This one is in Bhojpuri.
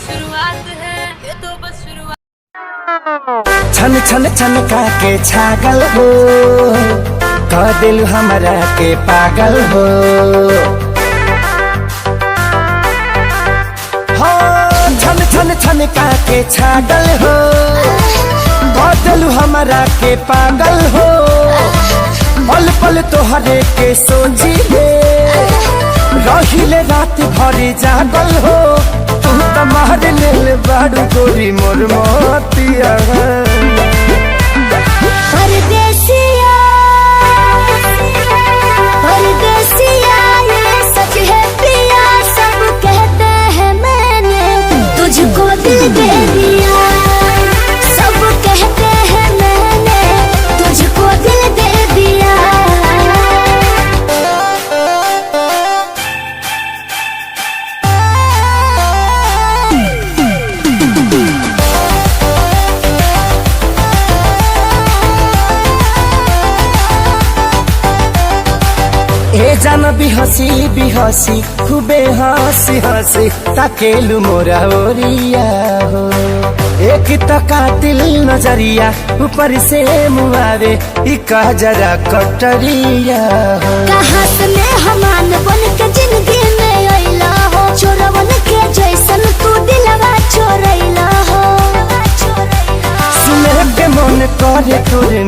शुरुआत है, ये तो बस शुरुआत। छन छन छन के छागल हो, कह दिल हमरा के पागल हो। हाँ, छन छन छन के छागल हो, कह दिल हमरा के पागल हो। पल पल तोहरे के सोची रहिले रात भरी जागल हो। तू तो मार लेल बाड़ू गोरी मोर मोतिया। परदेसिया परदेसिया ये सच है प्रिया, सब कहते हैं मैंने तुझको दिल दे दिया। सब कहते हैं मैंने तुझको दिल दे दिया। ए जान बिहसी खूबे हंसी हंसी ताकेलु मोरा ओरिया हो। एक तो कातिल नजरिया ऊपर से मुआवे इका जरा कटरिया हो। कहाँ से मेहमान बन के जिंदगी में अइला हो, चोरवन के जैसन तू दिलवा चोरैला हो। सुने के मन करे तोरे